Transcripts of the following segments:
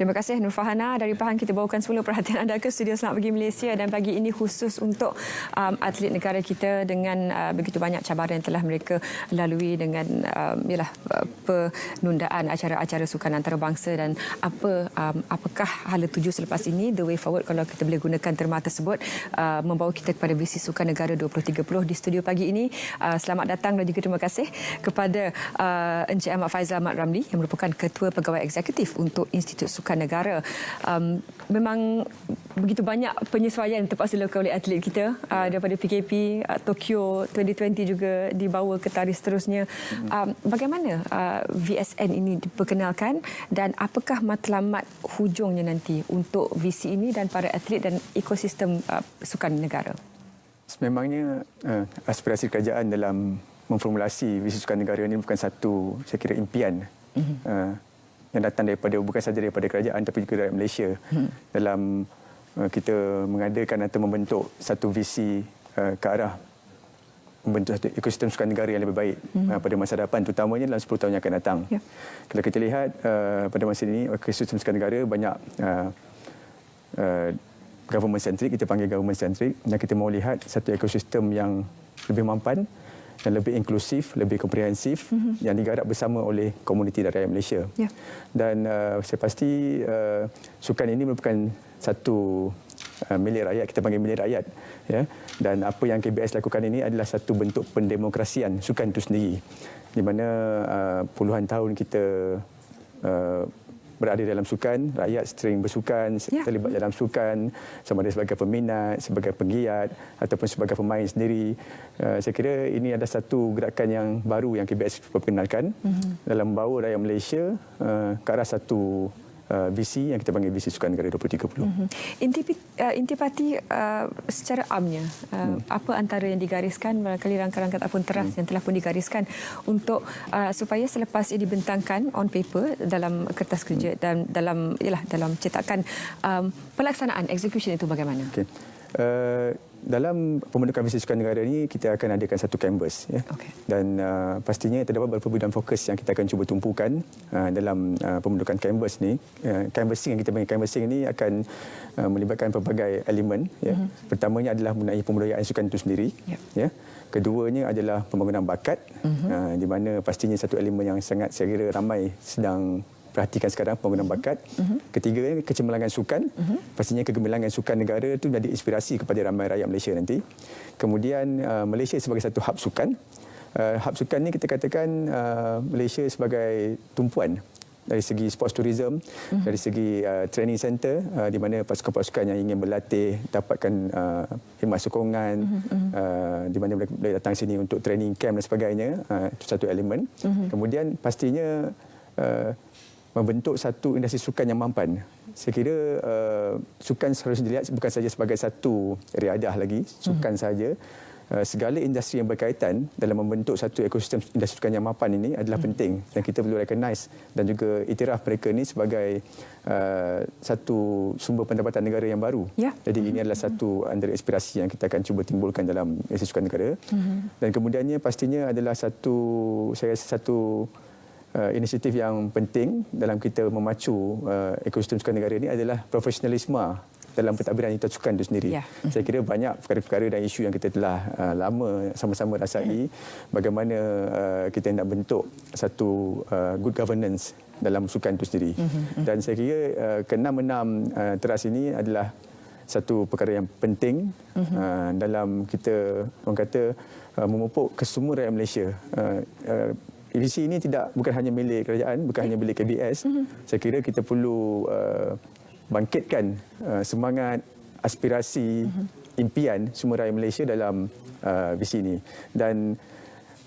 Terima kasih Nur Fahana dari Pahang. Kita bawakan semula perhatian anda ke studio Selamat Pagi Malaysia, dan pagi ini khusus untuk atlet negara kita dengan begitu banyak cabaran yang telah mereka lalui dengan penundaan acara-acara sukan antarabangsa, dan apakah hala tuju selepas ini, the way forward kalau kita boleh gunakan terma tersebut, membawa kita kepada visi Sukan Negara 2030 di studio pagi ini. Selamat datang dan juga terima kasih kepada Encik Ahmad Faizal Ahmad Ramli yang merupakan Ketua Pegawai Eksekutif untuk Institut Sukan Negara. Memang begitu banyak penyesuaian terpaksa dilakukan oleh atlet kita daripada PKP, Tokyo 2020 juga dibawa ke tarikh seterusnya. Bagaimana VSN ini diperkenalkan dan apakah matlamat hujungnya nanti untuk visi ini dan para atlet dan ekosistem sukan negara? Sememangnya aspirasi kerajaan dalam memformulasi visi sukan negara ini bukan satu, saya kira, impian yang datang bukan sahaja daripada kerajaan tapi juga dari Malaysia dalam kita mengadakan atau membentuk satu visi ke arah membentuk satu ekosistem sukan negara yang lebih baik pada masa depan, terutamanya dalam 10 tahun yang akan datang. Yeah. Kalau kita lihat pada masa ini ekosistem sukan negara banyak government centric, kita panggil government centric, dan kita mahu lihat satu ekosistem yang lebih mampan dan lebih inklusif, lebih komprehensif yang digarap bersama oleh komuniti dan rakyat Malaysia. Yeah. Dan saya pasti sukan ini merupakan satu milik rakyat, kita panggil milik rakyat. Ya. Dan apa yang KBS lakukan ini adalah satu bentuk pendemokrasian sukan itu sendiri, di mana puluhan tahun kita berada dalam sukan, rakyat sering bersukan, terlibat dalam sukan, sama ada sebagai peminat, sebagai penggiat ataupun sebagai pemain sendiri. Saya kira ini adalah satu gerakan yang baru yang KBS perkenalkan dalam membawa rakyat Malaysia ke arah satu visi yang kita panggil visi Sukan Negara 2030. Intipati secara amnya, apa antara yang digariskan, barangkali rangka-rangka ataupun teras yang telah pun digariskan untuk supaya selepas ini dibentangkan on paper dalam kertas kerja dan dalam cetakan, pelaksanaan execution itu bagaimana? Okay. Dalam pembentukan visi Sukan Negara ini kita akan adakan satu canvas, ya. Okay. Dan pastinya terdapat beberapa bidang fokus yang kita akan cuba tumpukan dalam pembentukan canvas ni. Canvassing yang kita panggil canvassing ini akan melibatkan pelbagai elemen, ya. Pertamanya adalah mengenai pembudayaan sukan itu sendiri, ya. Keduanya adalah pembangunan bakat, di mana pastinya satu elemen yang sangat saya kira ramai sedang perhatikan sekarang, pembangunan bakat. Ketiga, kecemerlangan sukan. Pastinya kegemilangan sukan negara itu menjadi inspirasi kepada ramai rakyat Malaysia nanti. Kemudian Malaysia sebagai satu hub sukan. Hub sukan ni kita katakan Malaysia sebagai tumpuan dari segi sports tourism, dari segi training center, di mana pasukan-pasukan yang ingin berlatih dapatkan khidmat sokongan, di mana boleh datang sini untuk training camp dan sebagainya. Itu satu elemen. Kemudian pastinya membentuk satu industri sukan yang mampan. Saya kira sukan harus dilihat bukan saja sebagai satu riadah lagi, sukan saja. Segala industri yang berkaitan dalam membentuk satu ekosistem industri sukan yang mampan ini adalah penting, dan kita perlu recognize dan juga iktiraf mereka ini sebagai satu sumber pendapatan negara yang baru. Yeah. Jadi ini adalah satu antara inspirasi yang kita akan cuba timbulkan dalam industri sukan negara. Dan kemudiannya pastinya adalah satu inisiatif yang penting dalam kita memacu ekosistem sukan negara ini adalah profesionalisme dalam pentadbiran unit sukan itu sendiri. Yeah. Saya kira banyak perkara-perkara dan isu yang kita telah lama sama-sama rasai, bagaimana kita nak bentuk satu good governance dalam sukan itu sendiri. Dan saya kira keenam-enam teras ini adalah satu perkara yang penting dalam kita, orang kata, memupuk kesemua rakyat Malaysia. Visi ini bukan hanya milik kerajaan, bukan hanya milik KBS. Saya kira kita perlu bangkitkan semangat, aspirasi, impian semua rakyat Malaysia dalam visi ini. Dan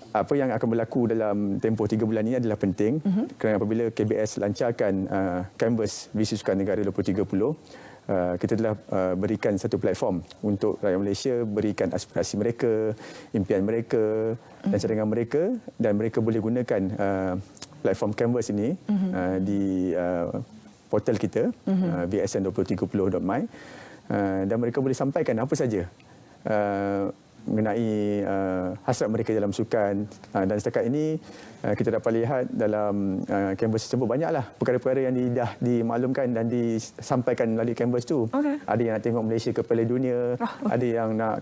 apa yang akan berlaku dalam tempoh 3 bulan ini adalah penting, kerana apabila KBS lancarkan canvas visi Sukan Negara 2030, kita telah berikan satu platform untuk rakyat Malaysia berikan aspirasi mereka, impian mereka dan cadangan mereka, dan mereka boleh gunakan platform Canvas ini di portal kita, vsn2030.my, dan mereka boleh sampaikan apa saja mengenai hasrat mereka dalam sukan, dan setakat ini kita dapat lihat dalam kanvas tersebut banyaklah perkara-perkara yang dah dimaklumkan dan disampaikan melalui kanvas tu. Ada yang nak tengok Malaysia ke Piala Dunia, ada yang nak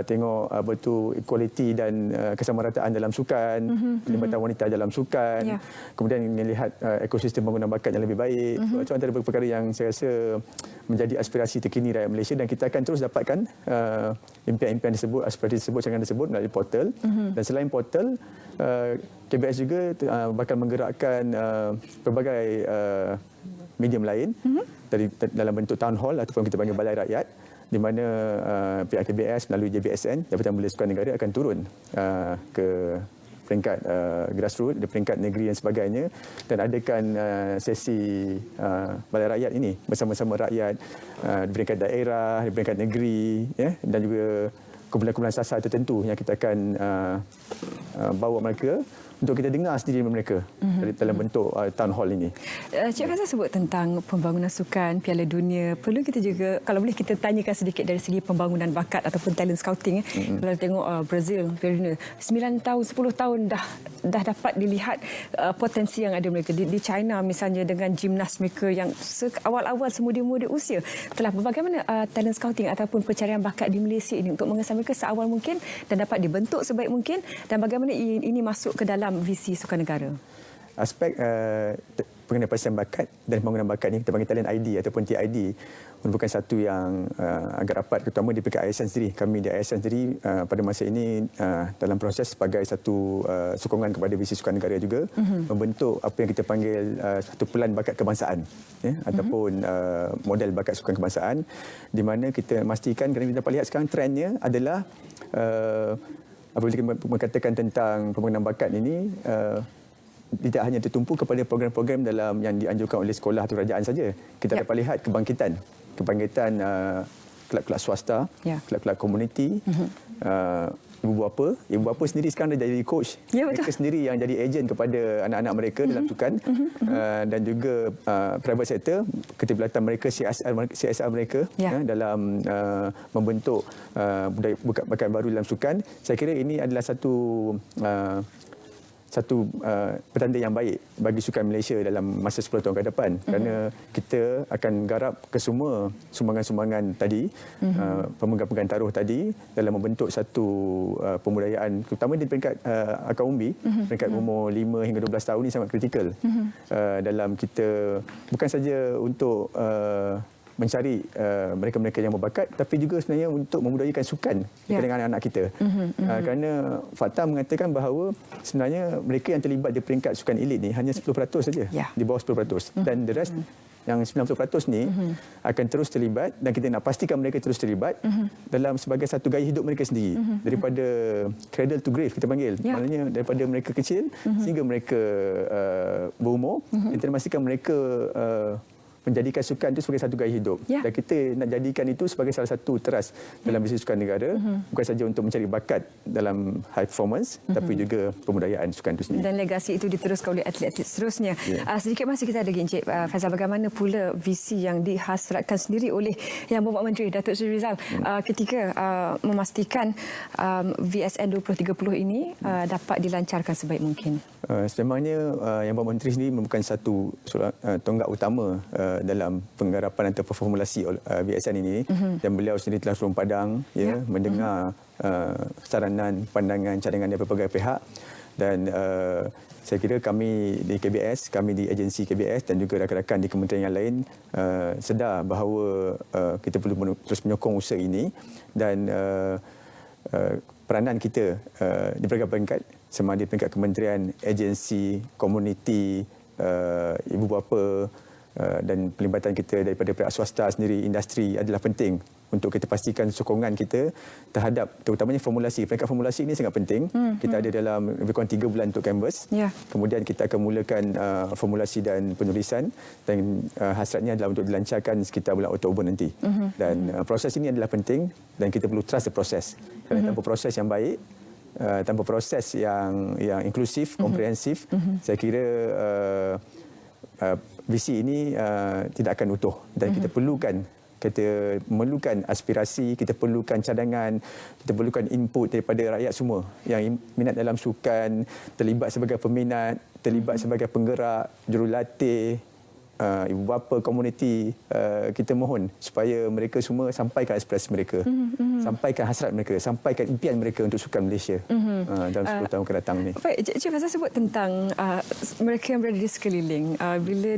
tengok betul equality dan kesamarataan dalam sukan, pelibatan wanita dalam sukan, kemudian melihat ekosistem pembangunan bakat yang lebih baik. Itu antara perkara yang saya rasa menjadi aspirasi terkini rakyat Malaysia, dan kita akan terus dapatkan impian-impian tersebut, aspirasi tersebut, cadangan tersebut melalui portal. Dan selain portal, KBS juga bakal menggerakkan pelbagai medium lain dalam bentuk town hall ataupun kita panggil balai rakyat, di mana pihak KBS melalui JBSN, Jabatan Belia Sukan Negara, akan turun ke peringkat grassroots, di peringkat negeri dan sebagainya, dan adakan sesi balai rakyat ini bersama-sama rakyat di peringkat daerah, di peringkat negeri, dan juga kumpulan-kumpulan sasar tertentu yang kita akan bawa mereka untuk kita dengar sendiri mereka dalam bentuk town hall ini. Cik Faizal sebut tentang pembangunan sukan, Piala Dunia. Perlu kita juga, kalau boleh kita tanyakan sedikit dari segi pembangunan bakat ataupun talent scouting. Kalau tengok Brazil, Piala Dunia, 9 tahun, 10 tahun dah dapat dilihat potensi yang ada mereka. Di China misalnya, dengan gimnas mereka yang awal-awal semuda-muda usia. Telah bagaimana talent scouting ataupun pencarian bakat di Malaysia ini untuk mengesah mereka seawal mungkin dan dapat dibentuk sebaik mungkin, dan bagaimana ini masuk ke dalam visi Sukan Negara? Aspek pengenai pelaksanaan bakat dan pembangunan bakat ini kita panggil talent ID ataupun TID, merupakan satu yang agak rapat, terutama di peringkat ASN sendiri. Kami di ASN sendiri pada masa ini dalam proses sebagai satu sokongan kepada visi Sukan Negara juga, membentuk apa yang kita panggil satu pelan bakat kebangsaan, ataupun model bakat sukan kebangsaan, di mana kita memastikan, kerana kita dapat lihat sekarang trendnya adalah apabila kita mengatakan tentang pembangunan bakat ini, tidak hanya tertumpu kepada program-program dalam yang dianjurkan oleh sekolah atau kerajaan saja. Kita dapat lihat kebangkitan kelab-kelab swasta, kelab-kelab komuniti, ibu bapa sendiri sekarang dah jadi coach. Mereka sendiri yang jadi ejen kepada anak-anak mereka dalam sukan, dan juga private sector, keterlibatan mereka, CSR mereka dalam membentuk budaya bakat baru dalam sukan. Saya kira ini adalah satu petanda yang baik bagi sukan Malaysia dalam masa 10 tahun ke depan, kerana kita akan garap ke semua sumbangan-sumbangan tadi, pemegang-pemegang taruh tadi, dalam membentuk satu pembudayaan, terutama di peringkat akar umbi, peringkat umur 5 hingga 12 tahun ini sangat kritikal dalam kita, bukan saja untuk mencari mereka-mereka yang berbakat, tapi juga sebenarnya untuk memudayakan sukan di kalangan anak-anak kita. Kerana fakta mengatakan bahawa sebenarnya mereka yang terlibat di peringkat sukan elit ni hanya 10% saja, di bawah 10%. Dan the rest, yang 90% ni akan terus terlibat, dan kita nak pastikan mereka terus terlibat dalam sebagai satu gaya hidup mereka sendiri, daripada cradle to grave kita panggil, maknanya daripada mereka kecil sehingga mereka berumur, kita memastikan mereka menjadikan sukan itu sebagai satu gaya hidup. Dan kita nak jadikan itu sebagai salah satu teras dalam visi Sukan Negara, bukan saja untuk mencari bakat dalam high performance, tapi juga pembudayaan sukan itu sendiri. Dan legasi itu diteruskan oleh atlet-atlet seterusnya. Sedikit masih kita ada lagi, Encik Faizal, bagaimana pula visi yang dihasratkan sendiri oleh Yang Berhormat Menteri Datuk Seri Rizal ketika memastikan VSN 2030 ini dapat dilancarkan sebaik mungkin? Sememangnya Yang Berhormat Menteri sendiri merupakan satu tonggak utama dalam penggarapan atau formulasi VSN ini, dan beliau sendiri telah turun padang mendengar saranan, pandangan, cadangan dari berbagai pihak, dan saya kira kami di KBS, kami di agensi KBS dan juga rakan-rakan di kementerian yang lain sedar bahawa kita perlu terus menyokong usaha ini, dan peranan kita di berbagai peringkat, sama ada peringkat kementerian, agensi, komuniti, ibu bapa, dan pelibatan kita daripada pihak swasta sendiri, industri adalah penting untuk kita pastikan sokongan kita terhadap terutamanya formulasi. Peringkat formulasi ini sangat penting. Kita ada dalam lebih kurang 3 bulan untuk canvas. Kemudian kita akan mulakan formulasi dan penulisan, dan hasratnya adalah untuk dilancarkan sekitar bulan Oktober nanti. Dan proses ini adalah penting, dan kita perlu trust the process. Kerana tanpa proses yang baik, tanpa proses yang inklusif, komprehensif, saya kira visi ini tidak akan utuh, dan kita perlukan kita memerlukan aspirasi, kita perlukan cadangan, kita perlukan input daripada rakyat semua yang minat dalam sukan, terlibat sebagai peminat, terlibat sebagai penggerak, jurulatih, ibu bapa komuniti. Kita mohon supaya mereka semua sampaikan aspirasi mereka, sampaikan hasrat mereka, sampaikan impian mereka untuk sukan Malaysia dalam 10 tahun ke datang ni. Baik, Cik Fazal sebut tentang mereka yang berada di sekeliling. Bila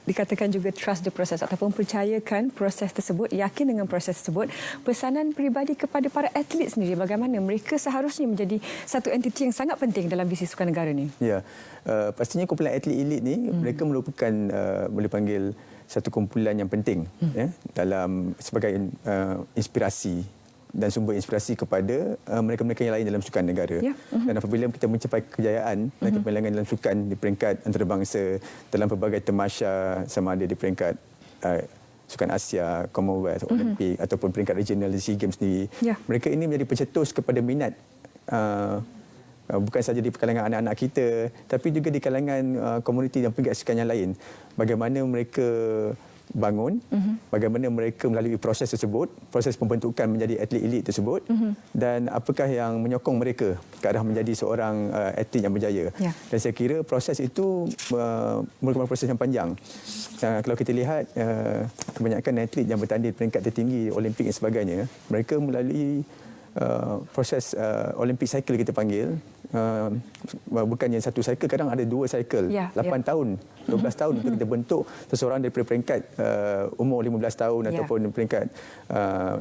dikatakan juga trust the process ataupun percayakan proses tersebut, yakin dengan proses tersebut, pesanan peribadi kepada para atlet sendiri, bagaimana mereka seharusnya menjadi satu entiti yang sangat penting dalam visi sukan negara ni? Ya, pastinya kumpulan atlet elit ni mereka merupakan boleh panggil satu kumpulan yang penting ya, dalam sebagai inspirasi dan sumber inspirasi kepada mereka-mereka yang lain dalam sukan negara. Ya. Dan apabila kita mencapai kejayaan dan kemenangan dalam sukan di peringkat antarabangsa, dalam pelbagai temasya, sama ada di peringkat Sukan Asia, Commonwealth, Olimpik ataupun peringkat regional di SEA Games ni, mereka ini menjadi pencetus kepada minat bukan saja di kalangan anak-anak kita, tapi juga di kalangan komuniti dan pegiat sukan yang lain. Bagaimana mereka bangun, bagaimana mereka melalui proses tersebut, proses pembentukan menjadi atlet elit tersebut, dan apakah yang menyokong mereka ke arah menjadi seorang atlet yang berjaya. Dan saya kira proses itu merupakan proses yang panjang. Kalau kita lihat kebanyakan atlet yang bertanding peringkat tertinggi Olimpik dan sebagainya, mereka melalui proses Olympic cycle kita panggil, bukannya satu cycle, kadang ada 2 cycle, 8 tahun, 12 tahun untuk kita bentuk seseorang daripada peringkat umur 15 tahun ataupun peringkat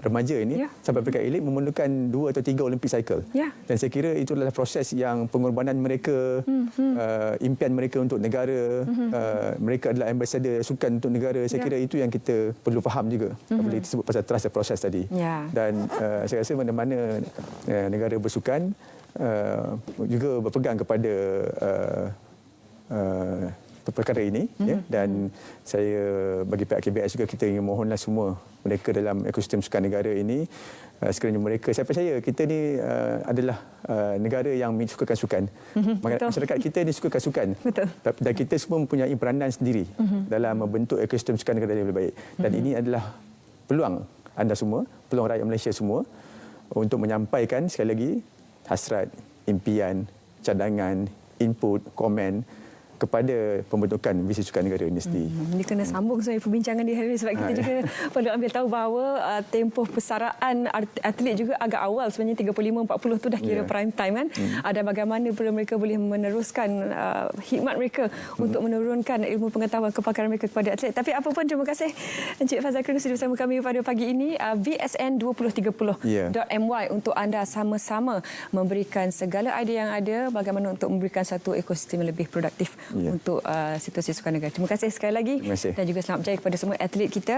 remaja ini sampai peringkat elit memerlukan 2 atau 3 Olympic cycle. Dan saya kira itu adalah proses yang pengorbanan mereka, impian mereka untuk negara, mereka adalah ambassador sukan untuk negara. Saya kira itu yang kita perlu faham juga apabila kita sebut pasal trust the process tadi. Dan saya rasa mana-mana negara bersukan juga berpegang kepada perkara ini, dan saya bagi pihak KBS juga kita ingin mohonlah semua mereka dalam ekosistem sukan negara ini, sekiranya mereka, saya percaya kita ni adalah negara yang sukakan sukan. Masyarakat kita ni sukakan sukan. Dan kita semua mempunyai peranan sendiri dalam membentuk ekosistem sukan negara yang lebih baik. Dan ini adalah peluang anda semua, peluang rakyat Malaysia semua untuk menyampaikan sekali lagi hasrat, impian, cadangan, input, komen kepada pembentukan visi sukan negara ini sendiri. Ini kena sambung sebenarnya perbincangan di hari ini sebab kita juga perlu ambil tahu bahawa tempoh persaraan atlet juga agak awal, sebenarnya 35-40 tu dah kira prime time kan. Dan bagaimana perlu mereka boleh meneruskan khidmat mereka untuk menurunkan ilmu pengetahuan kepakaran mereka kepada atlet. Tapi apa pun, terima kasih Encik Fazal kerana sudah bersama kami pada pagi ini. VSN2030.my untuk anda sama-sama memberikan segala idea yang ada bagaimana untuk memberikan satu ekosistem yang lebih produktif untuk situasi sukan negara. Terima kasih sekali lagi dan juga selamat berjaya kepada semua atlet kita.